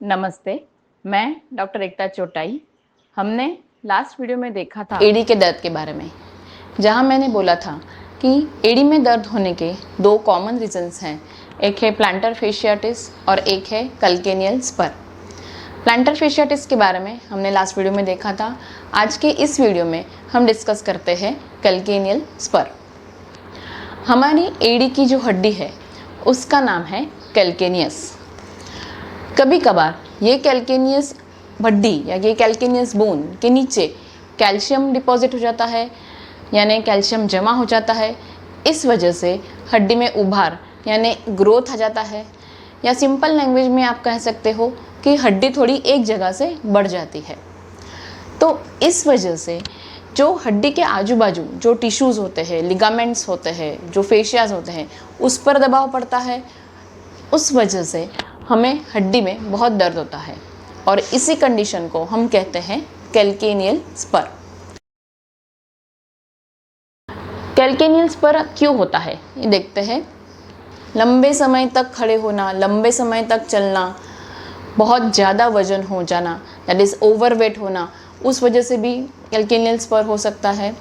नमस्ते, मैं डॉक्टर एकता चोटाई। हमने लास्ट वीडियो में देखा था एड़ी के दर्द के बारे में, जहां मैंने बोला था कि एड़ी में दर्द होने के दो कॉमन रीजंस हैं। एक है प्लांटर फेशियाटिस और एक है कैल्केनियल स्पर। प्लांटर फेशियाटिस के बारे में हमने लास्ट वीडियो में देखा था। आज के इस वीडियो में हम डिस्कस करते हैं कैल्केनियल स्पर। हमारी एड़ी की जो हड्डी है उसका नाम है कैल्केनियस। कभी कभार ये कैल्केनियस हड्डी या ये कैल्केनियस बोन के नीचे कैल्शियम डिपॉजिट हो जाता है, यानी कैल्शियम जमा हो जाता है। इस वजह से हड्डी में उभार यानी ग्रोथ आ जाता है, या सिंपल लैंग्वेज में आप कह सकते हो कि हड्डी थोड़ी एक जगह से बढ़ जाती है। तो इस वजह से जो हड्डी के आजू बाजू जो टिश्यूज़ होते हैं, लिगामेंट्स होते हैं, जो फेशियाज होते हैं, उस पर दबाव पड़ता है। उस वजह से हमें हड्डी में बहुत दर्द होता है और इसी कंडीशन को हम कहते हैं कैल्केनियल स्पर। कैल्केनियल स्पर क्यों होता है ये देखते हैं। लंबे समय तक खड़े होना, लंबे समय तक चलना, बहुत ज़्यादा वजन हो जाना, दैट इज़ ओवरवेट होना, उस वजह से भी कैल्केनियल स्पर हो सकता है।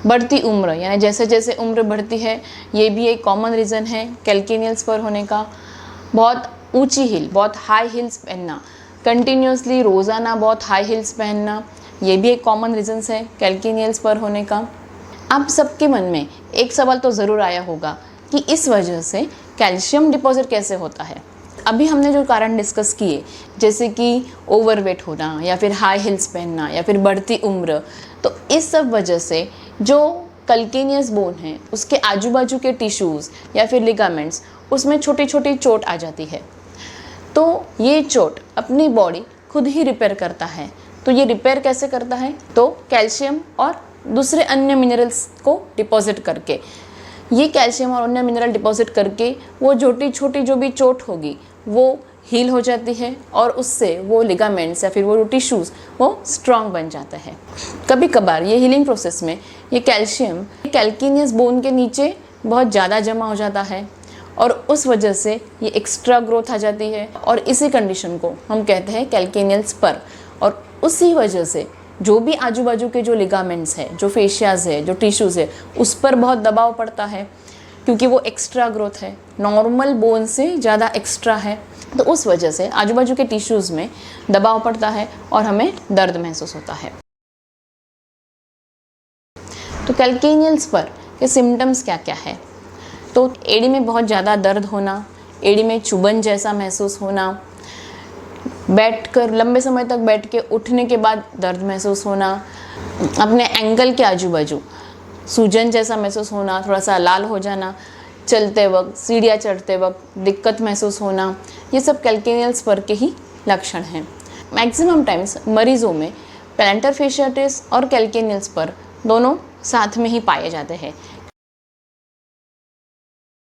बढ़ती उम्र यानी जैसे जैसे उम्र बढ़ती है, ये भी एक कॉमन रीज़न है कैल्केनियल स्पर होने का। बहुत ऊंची हील, बहुत हाई हील्स पहनना, कंटिन्यूसली रोज़ाना बहुत हाई हील्स पहनना, ये भी एक कॉमन रीजंस है कैल्केनियल स्पर होने का। आप सबके मन में एक सवाल तो ज़रूर आया होगा कि इस वजह से कैल्शियम डिपॉजिट कैसे होता है। अभी हमने जो कारण डिस्कस किए, जैसे कि ओवरवेट होना या फिर हाई हील्स पहनना या फिर बढ़ती उम्र, तो इस सब वजह से जो कैल्केनियस बोन है उसके आजू बाजू के टिश्यूज़ या फिर लिगामेंट्स, उसमें छोटी छोटी चोट आ जाती है। तो ये चोट अपनी बॉडी खुद ही रिपेयर करता है। तो ये रिपेयर कैसे करता है? तो कैल्शियम और दूसरे अन्य मिनरल्स को डिपॉजिट करके, ये कैल्शियम और अन्य मिनरल डिपॉजिट करके वो छोटी जो भी चोट होगी वो हील हो जाती है और उससे वो लिगामेंट्स या फिर वो टिश्यूज़ वो स्ट्रॉन्ग बन जाता है। कभी कभार ये हीलिंग प्रोसेस में ये कैल्शियम कैल्केनियस बोन के नीचे बहुत ज़्यादा जमा हो जाता है और उस वजह से ये एक्स्ट्रा ग्रोथ आ जाती है और इसी कंडीशन को हम कहते हैं कैल्केनियल स्पर। और उसी वजह से जो भी आजू बाजू के जो लिगामेंट्स है, जो फेशियाज है, जो टिश्यूज़ है, उस पर बहुत दबाव पड़ता है क्योंकि वो एक्स्ट्रा ग्रोथ है, नॉर्मल बोन से ज़्यादा एक्स्ट्रा है। तो उस वजह से आजू बाजू के टिश्यूज़ में दबाव पड़ता है और हमें दर्द महसूस होता है। तो कैल्केनियल स्पर के सिम्टम्स क्या क्या है? तो एड़ी में बहुत ज़्यादा दर्द होना, एड़ी में चुभन जैसा महसूस होना, बैठकर लंबे समय तक बैठ के उठने के बाद दर्द महसूस होना, अपने एंकल के आजू बाजू सूजन जैसा महसूस होना, थोड़ा सा लाल हो जाना, चलते वक्त, सीढ़ियाँ चढ़ते वक्त दिक्कत महसूस होना, ये सब कैल्केनियल स्पर के ही लक्षण हैं। मैक्सिमम टाइम्स मरीज़ों में प्लांटर फेशियाटिस और कैल्केनियल स्पर दोनों साथ में ही पाए जाते हैं।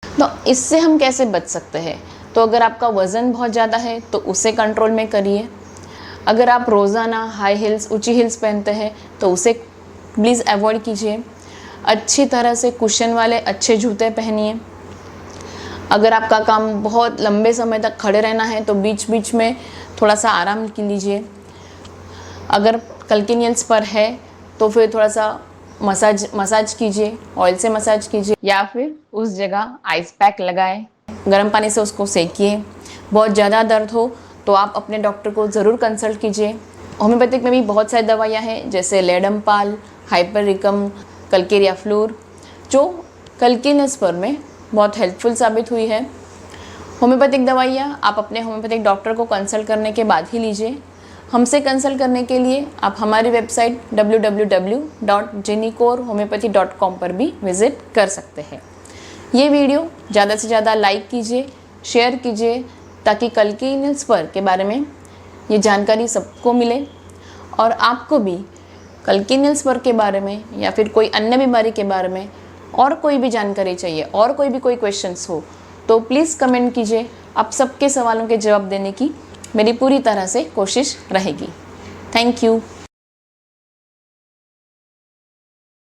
तो इससे हम कैसे बच सकते हैं? तो अगर आपका वज़न बहुत ज़्यादा है तो उसे कंट्रोल में करिए। अगर आप रोज़ाना हाई हील्स, ऊंची हील्स पहनते हैं तो उसे प्लीज़ अवॉइड कीजिए। अच्छी तरह से कुशन वाले अच्छे जूते पहनिए। अगर आपका काम बहुत लंबे समय तक खड़े रहना है तो बीच बीच में थोड़ा सा आराम कीजिए। अगर कैल्केनियल स्पर है तो फिर थोड़ा सा मसाज कीजिए, ऑयल से मसाज कीजिए या फिर उस जगह आइस पैक लगाएं, गर्म पानी से उसको सेकिए। बहुत ज़्यादा दर्द हो तो आप अपने डॉक्टर को ज़रूर कंसल्ट कीजिए। होम्योपैथिक में भी बहुत सारी दवाइयाँ हैं, जैसे लेडम्पाल, हाइपररिकम, कल्केरिया फ्लोर, जो कैल्केनियल स्पर में बहुत हेल्पफुल साबित हुई है। होम्योपैथिक दवाइयाँ आप अपने होम्योपैथिक डॉक्टर को कंसल्ट करने के बाद ही लीजिए। हमसे कंसल्ट करने के लिए आप हमारी वेबसाइट www.genicorehomeopathy.com पर भी विज़िट कर सकते हैं। ये वीडियो ज़्यादा से ज़्यादा लाइक कीजिए, शेयर कीजिए, ताकि कैल्केनियल स्पर के बारे में ये जानकारी सबको मिले और आपको भी कैल्केनियल स्पर के बारे में या फिर कोई अन्य बीमारी के बारे में और कोई भी जानकारी चाहिए और कोई क्वेश्चंस हो तो प्लीज़ कमेंट कीजिए। आप सबके सवालों के जवाब देने की मेरी पूरी तरह से कोशिश रहेगी। Thank you.